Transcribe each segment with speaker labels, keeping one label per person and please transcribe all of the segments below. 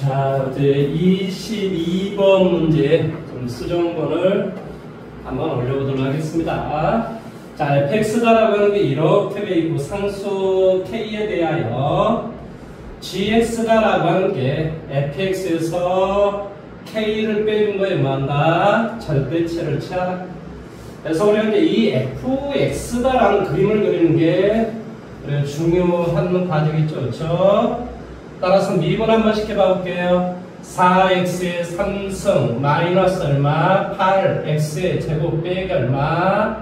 Speaker 1: 자, 이제 22번 문제 좀 수정본을 한번 올려보도록 하겠습니다. 자, fx다라고 하는 게 이렇게 돼 있고 상수 k에 대하여 gx다라고 하는 게 fx에서 k를 빼준 거에 뭐한다? 절대체를 취하라. 그래서 우리가 이제 이 fx다라는 그림을 그리는 게 중요한 과정이죠. 그렇죠? 따라서 미분 한번 시켜봐 볼게요. 4x의 3승 마이너스 얼마? 8x의 제곱 빼기 얼마?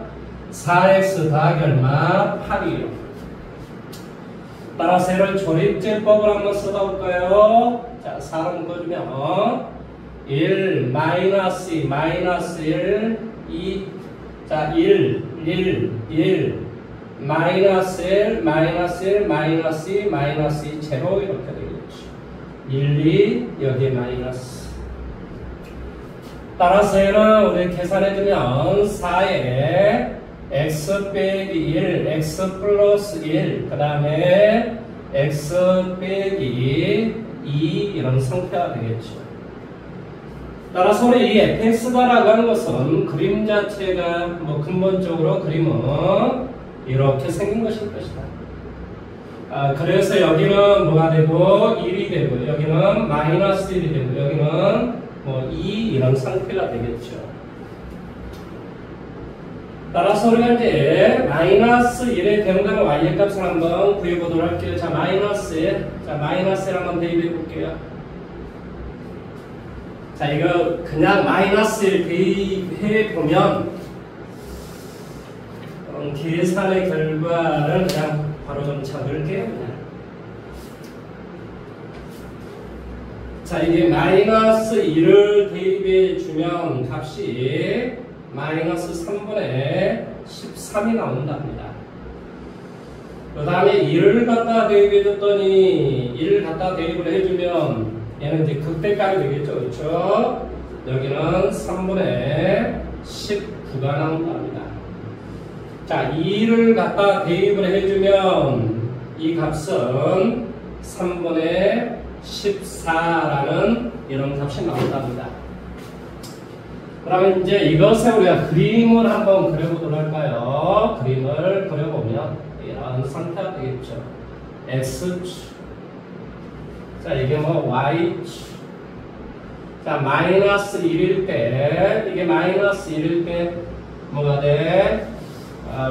Speaker 1: 4x 더하기 얼마? 8이요. 따라서 이런 조립제법을 한번 써볼까요? 자, 4로 묶어주면 1 마이너스 2 마이너스 1 2 자, 1 마이너스 1 마이너스 1 마이너스 2 마이너스 2 제로 이렇게 되겠죠. 1 2 여기에 마이너스. 따라서 얘는 우리 계산해주면 4에 x 빼기 1 x 플러스 1 그 다음에 x 빼기 2 이런 상태가 되겠죠. 따라서 우리 이 fx다라고 하는 것은 그림 자체가 뭐 근본적으로 그림은 이렇게 생긴 것일 것이다. 그래서 여기는 뭐가 되고 1이 되고 여기는 마이너스 1이 되고 여기는 뭐 2 이런 상태가 되겠죠. 따라서 우리가 이제 마이너스 1에 대응되는 y의 값을 한번 구해보도록 할게요. 자, 마이너스 1. 자, 마이너스 1 한번 대입해 볼게요. 자, 이거 그냥 마이너스 1 대입해 보면 계산의 결과를 그냥 바로 좀 적을게요. 자, 이게 마이너스 1을 대입해 주면 값이 마이너스 3분의 13이 나온답니다. 그 다음에 1을 갖다 대입해 줬더니 1을 갖다 대입을 해주면 얘는 이제 극대값이 되겠죠. 그렇죠? 여기는 3분의 19가 나온답니다. 자, 2를 갖다 대입을 해주면 이 값은 3분의 14라는 이런 값이 나온답니다. 그러면 이제 이것에 우리가 그림을 한번 그려보도록 할까요? 그림을 그려보면 이런 상태가 되겠죠. X축. 자, 이게 뭐 Y축. 자, 마이너스 1일 때, 이게 마이너스 1일 때 뭐가 돼?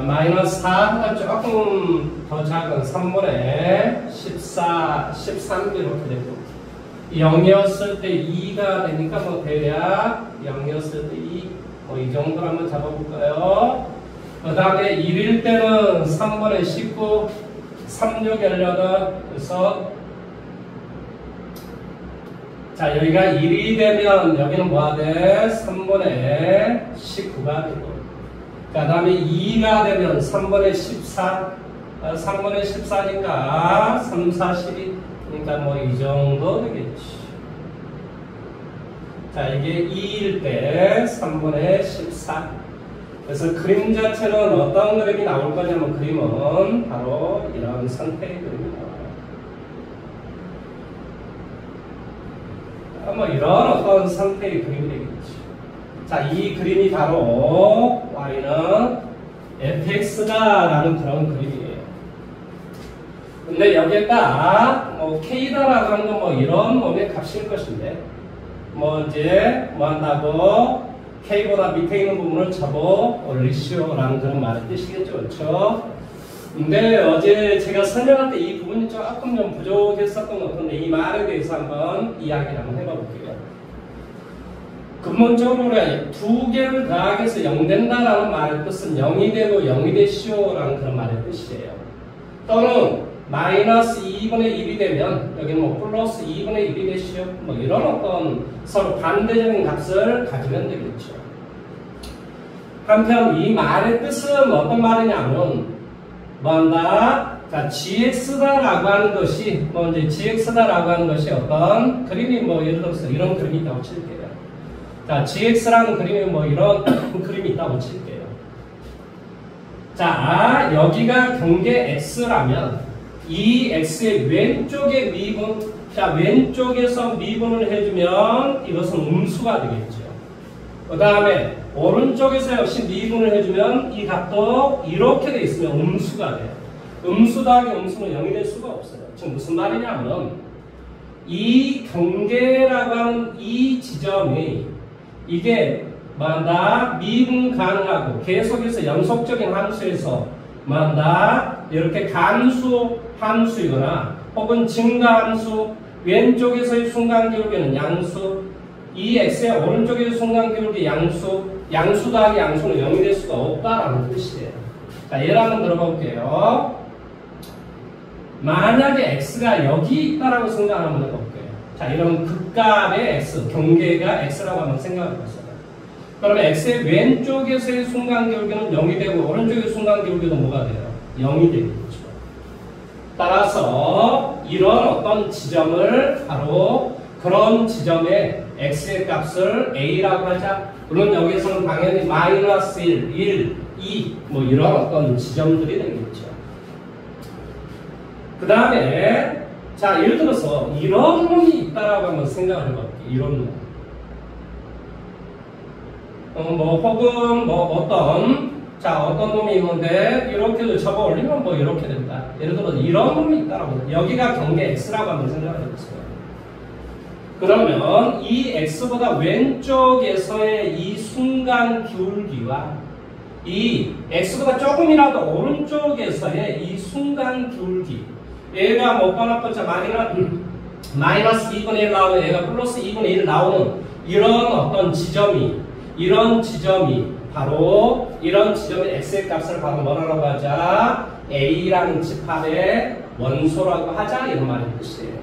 Speaker 1: 마이너스 4보다 조금 더 작은 3분의 14, 13 이렇게 되고 0이었을 때 2가 되니까 뭐 대략 0이었을 때 2, 뭐 이 정도로 한번 잡아볼까요? 그 다음에 1일 때는 3분의 19, 3, 6, 18 그래서 자, 여기가 1이 되면 여기는 뭐가 돼? 3분의 19가 되고 그 다음에 2가 되면 3분의 14 3분의 14니까 3, 4, 12 그러니까 뭐 이 정도 되겠지. 자, 이게 2일 때 3분의 14 그래서 그림 자체는 어떤 그림이 나올 거냐면 그림은 바로 이런 상태의 그림이 나와요. 뭐 이런 어떤 상태의 그림이 되겠지. 자, 이 그림이 바로 y는 fx다라는 그런 그림이에요. 근데 여기에다 뭐 k다라고 하는 건 뭐 이런 몸의 값일 것인데 뭐 이제 뭐 한다고 k보다 밑에 있는 부분을 접어 올리시오라는 그런 말의 뜻이겠죠. 그렇죠? 근데 어제 제가 설명할 때 이 부분이 조금 좀 부족했었던 것 같은데 이 말에 대해서 한번 이야기를 한번 해봐 볼게요. 근본적으로 우리가 두 개를 더하기해서 0 된다라는 말의 뜻은 0이 되고 0이 되시오라는 그런 말의 뜻이에요. 또는 마이너스 2분의 1이 되면 여기는 뭐 플러스 2분의 1이 되시오 뭐 이런 어떤 서로 반대적인 값을 가지면 되겠죠. 한편 이 말의 뜻은 어떤 말이냐면 뭐한다? 자, gx다라고 하는 것이 뭐 이제 gx다라고 하는 것이 어떤 그림이 뭐 예를 들어서 이런 그림이 있다고 칠게요. 자, gx라는 그림이 뭐 이런 그림이 있다고 칠게요. 자, 여기가 경계 x라면 이 x의 왼쪽에 미분, 자 왼쪽에서 미분을 해주면 이것은 음수가 되겠죠. 그 다음에 오른쪽에서 역시 미분을 해주면 이 값도 이렇게 돼 있으면 음수가 돼요. 음수 더하기 음수는 0이 될 수가 없어요. 지금 무슨 말이냐면 이 경계라고 하는 이 지점이 이게 뭐한다? 미분 가능하고 계속해서 연속적인 함수에서 뭐한다? 이렇게 간수 함수이거나 혹은 증가함수, 왼쪽에서의 순간기울기는 양수, 이 x의 오른쪽에서의 순간기울기 양수, 양수 더하기 양수는 0이 될 수가 없다라는 뜻이에요. 자, 예를 한번 들어볼게요. 만약에 x가 여기 있다라고 생각을 한번 해볼게요. 자, 이런 극값의 x, 경계가 x라고 한번 생각해 보세요. 그러면 x의 왼쪽에서의 순간기울기는 0이 되고 오른쪽의 순간기울기도 뭐가 돼요? 0이 되겠죠. 따라서 이런 어떤 지점을 바로 그런 지점에 x의 값을 a라고 하자. 물론 여기서는 당연히 마이너스 1, 1, 2 뭐 이런 어떤 지점들이 되겠죠. 그 다음에 자 예를 들어서 이런 놈이 있다라고 한번 생각을 해볼게요. 이런 놈. 뭐 혹은 뭐 어떤 놈이 있는데 이렇게도 접어 올리면 뭐 이렇게 된다. 예를 들어서 이런 놈이 있다라고 여기가 경계 x라고 한번 생각을 해보세요. 그러면 이 x보다 왼쪽에서의 이 순간 기울기와 이 x보다 조금이라도 오른쪽에서의 이 순간 기울기, 얘가 뭐 뻔뻔자 마이너스 2분의 1 나오면 얘가 플러스 2분의 1 나오는 이런 어떤 지점이 바로 이런 지점의 x의 값을 바로 뭐라고 하자? a라는 집합의 원소라고 하자 이런 말의 뜻이에요.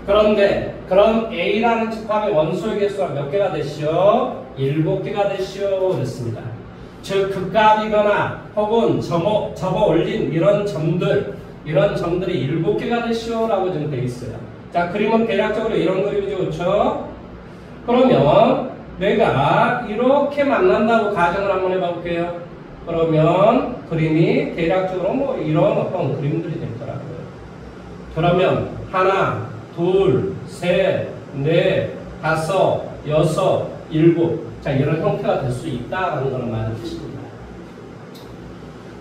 Speaker 1: 그런데 그런 a라는 집합의 원소의 개수가 몇 개가 되시오? 7개가 되시오 그랬습니다. 즉 극값이거나 혹은 접어 올린 이런 점들이 7개가 되시오 라고 지금 되어 있어요. 자, 그림은 대략적으로 이런 그림이죠. 그렇죠? 그러면 내가 이렇게 만난다고 가정을 한번 해볼게요. 그러면 그림이 대략적으로 뭐 이런 어떤 그림들이 되더라고요. 그러면 하나, 둘, 셋, 넷, 다섯, 여섯, 일곱. 자, 이런 형태가 될 수 있다라는 걸 말하는 뜻입니다.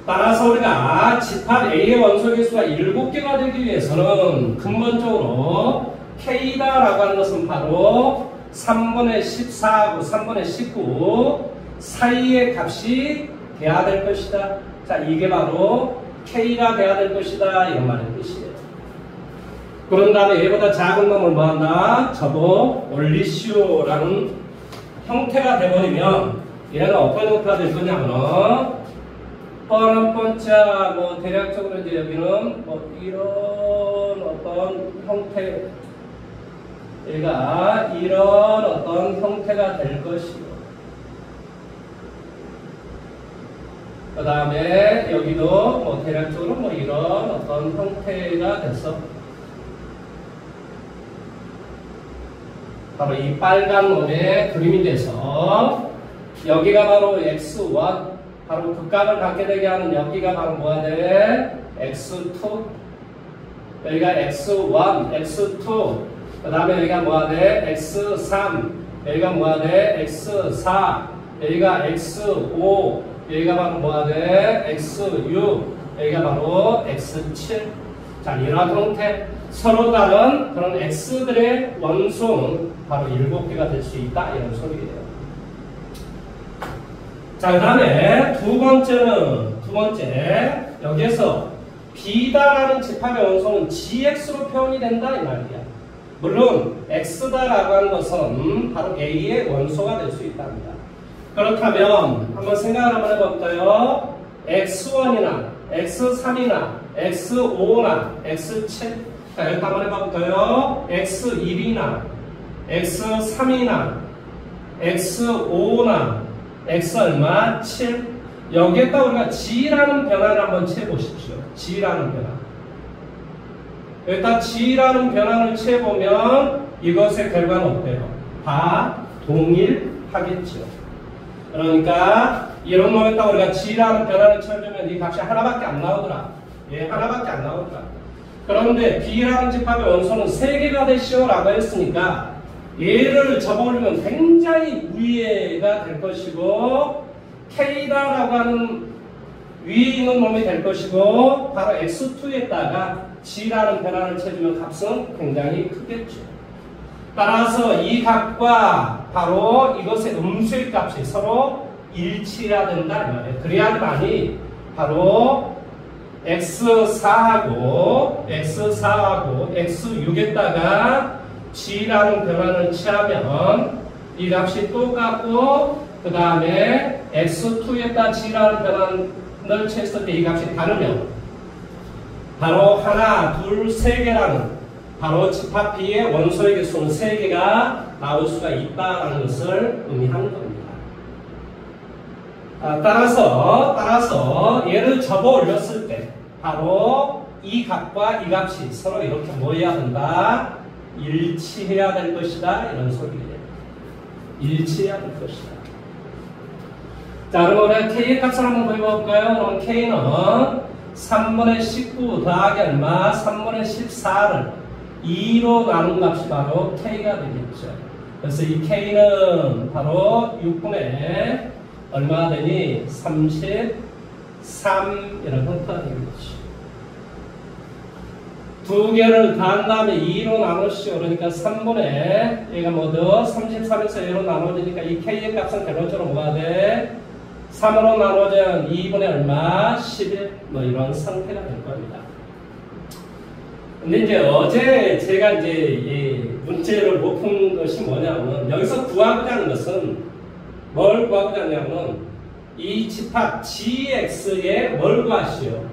Speaker 1: 따라서 우리가 집합 A의 원소 개수가 7개가 되기 위해서는 근본적으로 K다라고 하는 것은 바로 3분의 14하고 3분의 19 사이의 값이 돼야 될 것이다. 자, 이게 바로 K가 돼야 될 것이다. 이런 말의 뜻이에요. 그런 다음에 얘보다 작은 놈을 뭐한다? 접어 올리시오라는 형태가 돼버리면 얘가 어떤 형태가 될 거냐면 뻔뻔짜 뭐 대략적으로 이제 여기는 뭐 이런 어떤 형태 얘가 이런 어떤 형태가 될 것이고 그 다음에 여기도 뭐 대략적으로 뭐 이런 어떤 형태가 돼서 바로 이 빨간 놈의 그림이 돼서 여기가 바로 x1 바로 극값을 갖게 되게 하는 여기가 바로 뭐가 돼? x2 여기가 x1, x2 그 다음에 여기가 뭐가 돼? x3 여기가 뭐가 돼? x4 여기가 x5 여기가 바로 뭐가 돼? x6 여기가 바로 x7 자, 이런 형태 서로 다른 그런 x들의 원소는 바로 7개가 될 수 있다 이런 소리예요. 자, 그 다음에 두 번째 여기에서 b다라는 집합의 원소는 gx로 표현이 된다 이 말이야. 물론 x다라고 하는 것은 바로 a의 원소가 될 수 있답니다. 그렇다면 한번 생각을 한번 해볼까요? x1이나 x3이나 x5나 x7 자, 여기 한번 해볼까요? x1이나 x3이나 x5나 x 얼마? 7 여기에다 우리가 g라는 변화를 한번 채보십시오. g라는 변화 여기다 g라는 변화를 채보면 이것의 결과는 어때요? 다 동일하겠죠. 그러니까 이런 놈에다 우리가 g라는 변화를 채워주면 이 값이 하나밖에 안 나오더라. 예, 하나밖에 안 나오더라. 그런데 B라는 집합의 원소는 3개가 되시오라고 했으니까 얘를 접어올리면 굉장히 무리가 될 것이고 K다라고 하는 위에 있는 놈이 될 것이고 바로 X2에다가 G라는 변화를 쳐주면 값은 굉장히 크겠죠. 따라서 이 값과 바로 이것의 음수의 값이 서로 일치해야 된다 이 말이에요. 그래야만이 바로 X4하고 X6에다가 G라는 변화를 취하면 이 값이 똑같고 그 다음에 X2에다 G라는 변화를 취했을 때 이 값이 다르면 바로 하나, 둘, 세 개라는 바로 집합 B의 원소의 개수는 3개가 나올 수가 있다는 것을 의미하는 겁니다. 따라서 얘를 접어 올렸을 때 바로 이 값과 이 값이 서로 이렇게 뭐 해야 된다? 일치해야 될 것이다. 이런 소리예요. 일치해야 될 것이다. 자, 그럼 우리가 K의 값을 한번 구해볼까요? 그럼 K는 3분의 19 더하기 얼마? 3분의 14를 2로 나눈 값이 바로 K가 되겠죠. 그래서 이 K는 바로 6분의 얼마가 되니? 33 이런 형태가 되겠죠. 두 개를 더한 다음에 2로 나누시오. 그러니까 3분의 얘가 뭐죠? 33에서 2로 나눠지니까 이 K의 값은 결론적으로 뭐가 돼? 3으로 나눠진 2분의 얼마? 11 뭐 이런 상태가 될 겁니다. 근데 이제 어제 제가 이제 이 문제를 못 푼 것이 뭐냐면 여기서 구하고자 하는 것은 뭘 구하고자 하냐면 이 집합 GX에 뭘 구하시오?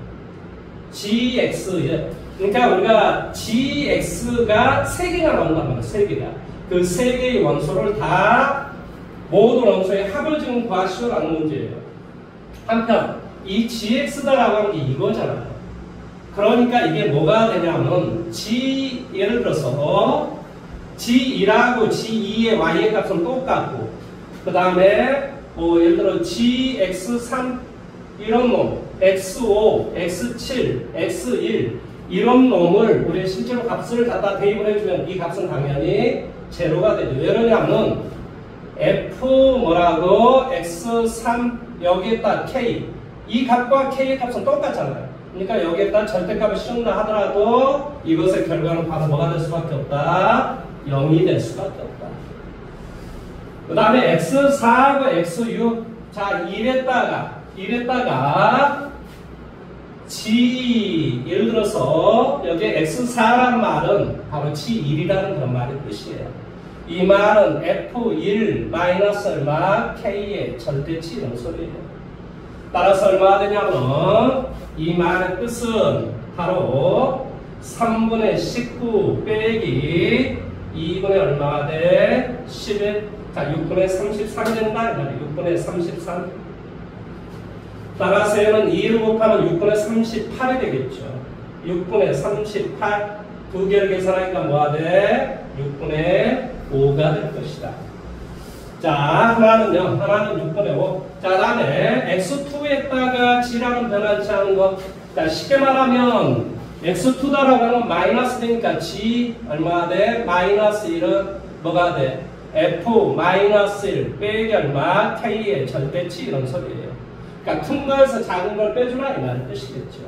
Speaker 1: GX에 그러니까 우리가 GX가 3개가 나온단 말이에요. 3개가. 그 3개의 원소를 다 모든 원소의 합을 지금 구하시오라는 문제예요. 한편 이 GX다라고 하는 게 이거잖아요. 그러니까 이게 뭐가 되냐면 예를 들어서 G1하고 G2의 Y의 값은 똑같고 그 다음에 뭐 예를 들어 GX3 이런 놈 X5, X7, X1 이런 놈을 우리 실제로 값을 갖다 대입을 해주면 이 값은 당연히 제로가 되죠. 왜냐하면 F 뭐라고 X3 여기에다 K 이 값과 K의 값은 똑같잖아요. 그러니까 여기에다 절대값을 씌운다 하더라도 이것의 결과는 바로 뭐가 될 수밖에 없다? 0이 될 수밖에 없다. 그 다음에 X4하고 X6 자 1에다가 G 예를 들어서 여기 X4란 말은 바로 G1이라는 그런 말의 뜻이에요. 이 말은 F1 마이너스 얼마 K의 절대치 이런 소리예요. 따라서 얼마가 되냐면 이 말의 뜻은 바로 3분의 19 빼기 2분의 얼마가 돼? 11 자 6분의 33이 된다. 6분의 33 따라서 얘는 2를 곱하면 6분의 38이 되겠죠. 6분의 38 두 개를 계산하니까 뭐가 돼? 6분의 5가 될 것이다. 자, 하나는 6분의 5. 자, 다음에 X2에다가 G라는 변화를 취하는 거. 자, 쉽게 말하면 X2다라고 하는 마이너스 되니까 G 얼마가 돼? 마이너스 1은 뭐가 돼? F 마이너스 1 빼기 얼마? K의 절대치 이런 소리예요. 그러니까 큰 거에서 작은 걸 빼주라 이 말의 뜻이겠죠.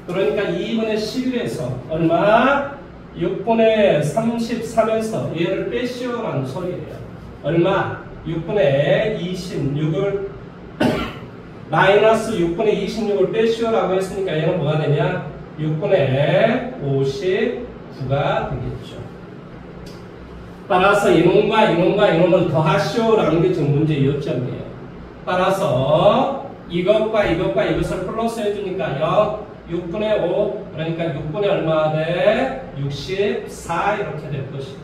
Speaker 1: 그러니까 2분의 11에서 얼마? 6분의 33에서 얘를 빼시오라는 소리예요. 얼마? 6분의 26을 마이너스 6분의 26을 빼시오라고 했으니까 얘는 뭐가 되냐? 6분의 59가 되겠죠. 따라서 이놈과 이놈을 더하시오라는 게 지금 문제의 요점이에요. 따라서 이것과 이것을 플러스 해주니까 6분의 5 그러니까 6분의 얼마가 돼? 64 이렇게 될 것이고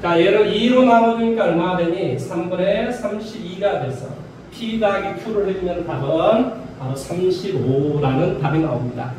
Speaker 1: 자 얘를 2로 나눠주니까 얼마가 되니? 3분의 32가 돼서 P 더하기 Q를 해주면 답은 바로 35라는 답이 나옵니다.